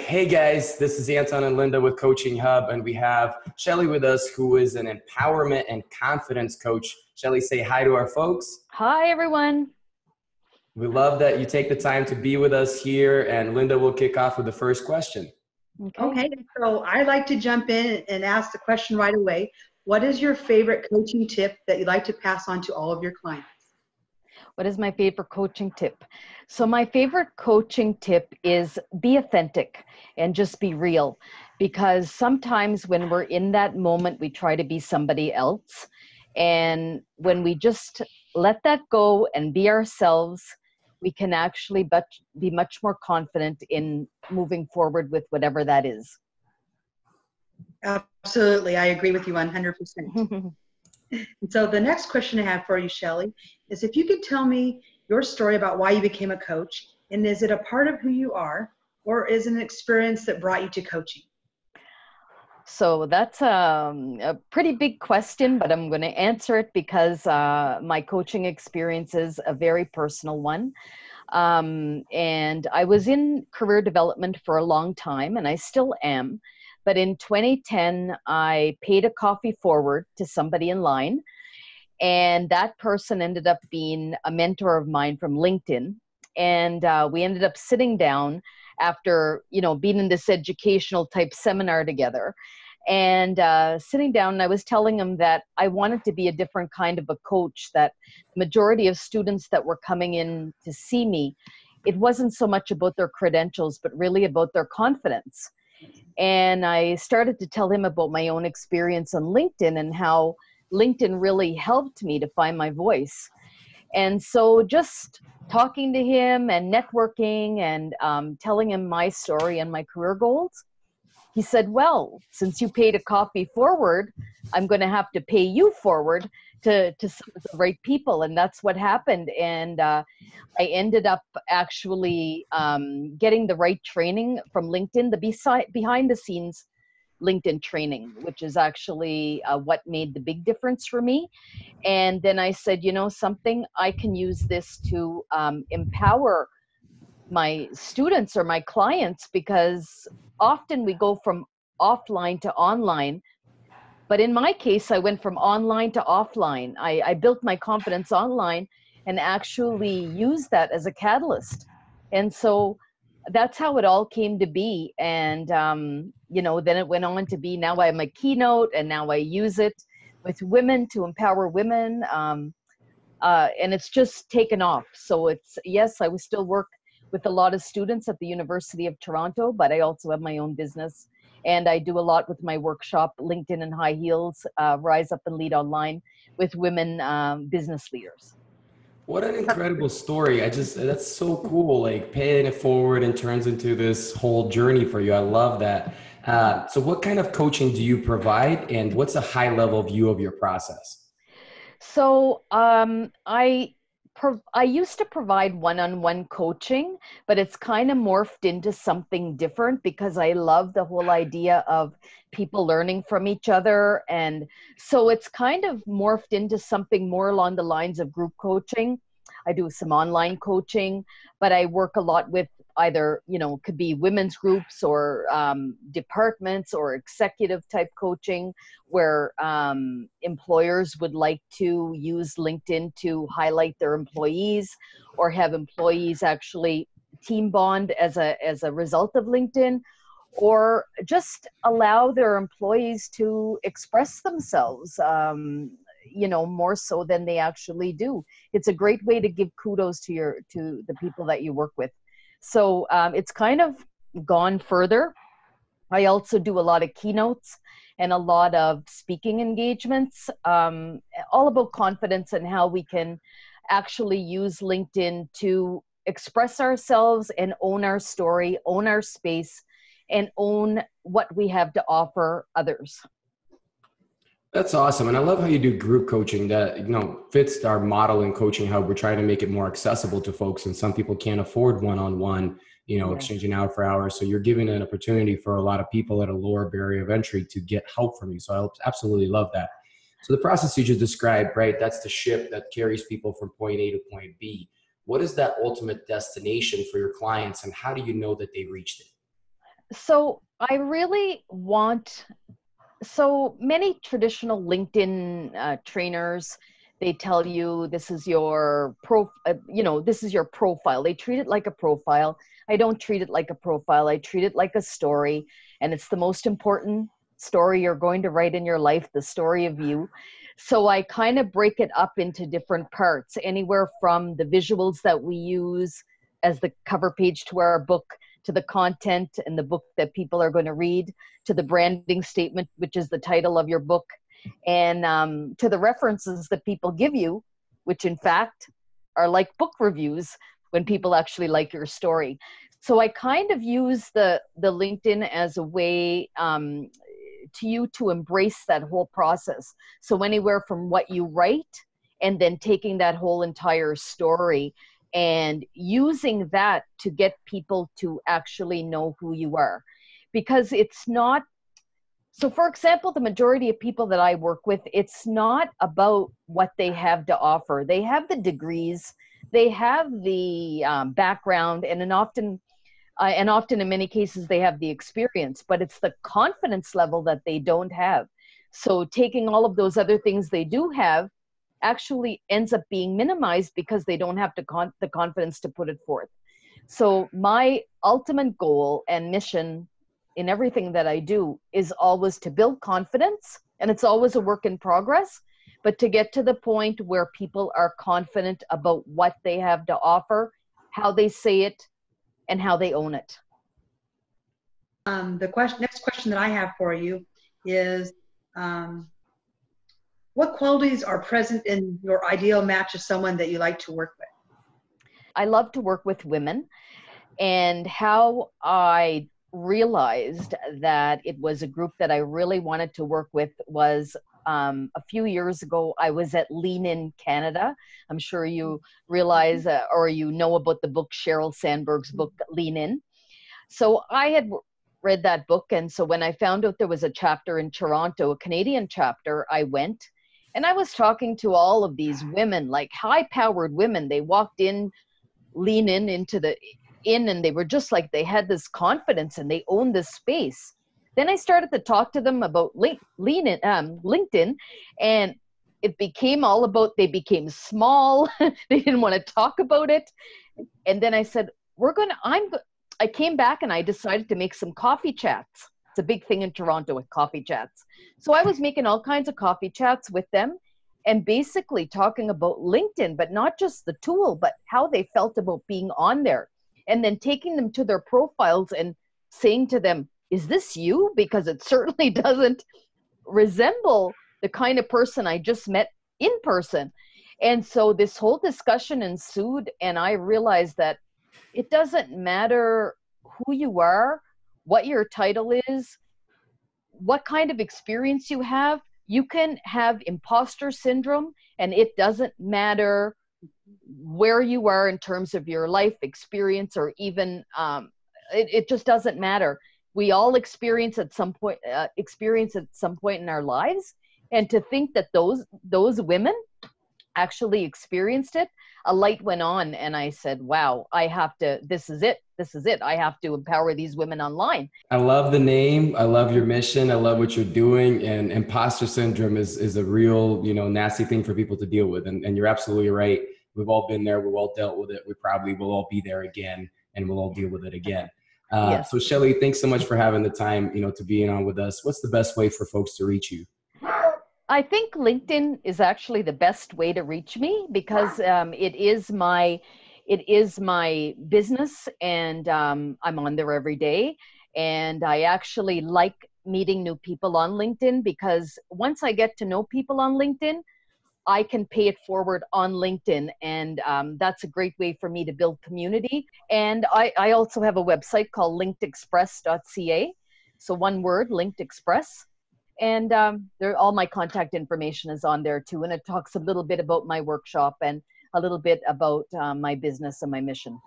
Hey guys, this is Anton and Linda with Coaching Hub, and we have Shelly with us, who is an empowerment and confidence coach. Shelly, say hi to our folks. Hi, everyone. We love that you take the time to be with us here, and Linda will kick off with the first question. Okay, so I'd like to jump in and ask the question right away. What is your favorite coaching tip that you'd like to pass on to all of your clients? What is my favorite coaching tip? So my favorite coaching tip is be authentic and just be real, because sometimes when we're in that moment, we try to be somebody else. And when we just let that go and be ourselves, we can actually be much more confident in moving forward with whatever that is. Absolutely. I agree with you 100%. And so the next question I have for you, Shelly, is if you could tell me your story about why you became a coach, and is it a part of who you are, or is it an experience that brought you to coaching? So that's a pretty big question, but I'm going to answer it because my coaching experience is a very personal one. And I was in career development for a long time, and I still am. But in 2010, I paid a coffee forward to somebody in line, and that person ended up being a mentor of mine from LinkedIn. And we ended up sitting down after, being in this educational type seminar together, and sitting down, and I was telling him that I wanted to be a different kind of a coach, that the majority of students that were coming in to see me, it wasn't so much about their credentials, but really about their confidence. And I started to tell him about my own experience on LinkedIn and how LinkedIn really helped me to find my voice. And so just talking to him and networking and telling him my story and my career goals, he said, well, since you paid a coffee forward, I'm going to have to pay you forward to some of the right people. And that's what happened. And I ended up actually getting the right training from LinkedIn, the behind the scenes LinkedIn training, which is actually what made the big difference for me. And then I said, something, I can use this to empower my students or my clients, because often we go from offline to online. But in my case, I went from online to offline. I built my confidence online and actually used that as a catalyst. And so that's how it all came to be. And, then it went on to be, now I'm a keynote, and now I use it with women to empower women. And it's just taken off. So yes, I will still work with a lot of students at the University of Toronto, but I also have my own business. And I do a lot with my workshop, LinkedIn and High Heels, Rise Up and Lead Online, with women business leaders. What an incredible story. That's so cool, like paying it forward and turns into this whole journey for you. I love that. So what kind of coaching do you provide, and what's a high level view of your process? So I used to provide one-on-one coaching, but it's kind of morphed into something different because I love the whole idea of people learning from each other. And so it's kind of morphed into something more along the lines of group coaching. I do some online coaching, but I work a lot with either, could be women's groups or departments or executive type coaching, where employers would like to use LinkedIn to highlight their employees, or have employees actually team bond as a result of LinkedIn, or just allow their employees to express themselves, more so than they actually do. It's a great way to give kudos to the people that you work with. So it's kind of gone further. I also do a lot of keynotes and a lot of speaking engagements, all about confidence and how we can actually use LinkedIn to express ourselves and own our story, own our space, and own what we have to offer others. That's awesome. And I love how you do group coaching that, fits our model in Coaching Hub. We're trying to make it more accessible to folks, and some people can't afford one-on-one, exchanging hour for hour. So you're giving an opportunity for a lot of people at a lower barrier of entry to get help from you. So I absolutely love that. So the process you just described, right? That's the ship that carries people from point A to point B. What is that ultimate destination for your clients, and how do you know that they reached it? So I really want, so many traditional LinkedIn trainers, they tell you this is your this is your profile. They treat it like a profile. I don't treat it like a profile. I treat it like a story, and it's the most important story you're going to write in your life, the story of you. So I kind of break it up into different parts, anywhere from the visuals that we use as the cover page to our book, to the content in the book that people are going to read, to the branding statement, which is the title of your book, and to the references that people give you, which in fact are like book reviews when people actually like your story. So I kind of use the LinkedIn as a way to you to embrace that whole process. So anywhere from what you write, and then taking that whole entire story and using that to get people to actually know who you are. Because it's not, so for example, the majority of people that I work with, it's not about what they have to offer. They have the degrees, they have the background, and often in many cases they have the experience, but it's the confidence level that they don't have. So taking all of those other things they do have actually ends up being minimized because they don't have the confidence to put it forth. So my ultimate goal and mission in everything that I do is always to build confidence, and it's always a work in progress, but to get to the point where people are confident about what they have to offer, how they say it, and how they own it. Next question that I have for you is, what qualities are present in your ideal match of someone that you like to work with? I love to work with women, and how I realized that it was a group that I really wanted to work with was a few years ago. I was at Lean In Canada. I'm sure you realize or you know about the book, Sheryl Sandberg's book, Lean In. So I had read that book, and so when I found out there was a chapter in Toronto, a Canadian chapter, I went. And I was talking to all of these women, like high-powered women. They walked in, lean in into the inn, and they were just like, they had this confidence and they owned this space. Then I started to talk to them about LinkedIn, and it became all about, they became small. They didn't want to talk about it. And then I said, I came back and I decided to make some coffee chats. It's a big thing in Toronto with coffee chats. So I was making all kinds of coffee chats with them and basically talking about LinkedIn, but not just the tool, but how they felt about being on there. And then taking them to their profiles and saying to them, is this you? Because it certainly doesn't resemble the kind of person I just met in person. And so this whole discussion ensued, and I realized that it doesn't matter who you are, what your title is, what kind of experience you have. You can have imposter syndrome, and it doesn't matter where you are in terms of your life experience, or even it just doesn't matter. We all experience at some point in our lives, and to think that those women actually experienced it, a light went on, and I said, wow, this is it. I have to empower these women online. I love the name. I love your mission. I love what you're doing. And imposter syndrome is a real, nasty thing for people to deal with. And you're absolutely right. We've all been there. We've all dealt with it. We probably will all be there again, and we'll all deal with it again. Yes. So Shelly, thanks so much for having the time, to be on with us. What's the best way for folks to reach you? I think LinkedIn is actually the best way to reach me, because it is my business, and I'm on there every day. And I actually like meeting new people on LinkedIn, because once I get to know people on LinkedIn, I can pay it forward on LinkedIn. And that's a great way for me to build community. And I also have a website called linkedexpress.ca. So one word, Linked Express. And all my contact information is on there too. And it talks a little bit about my workshop and a little bit about my business and my mission.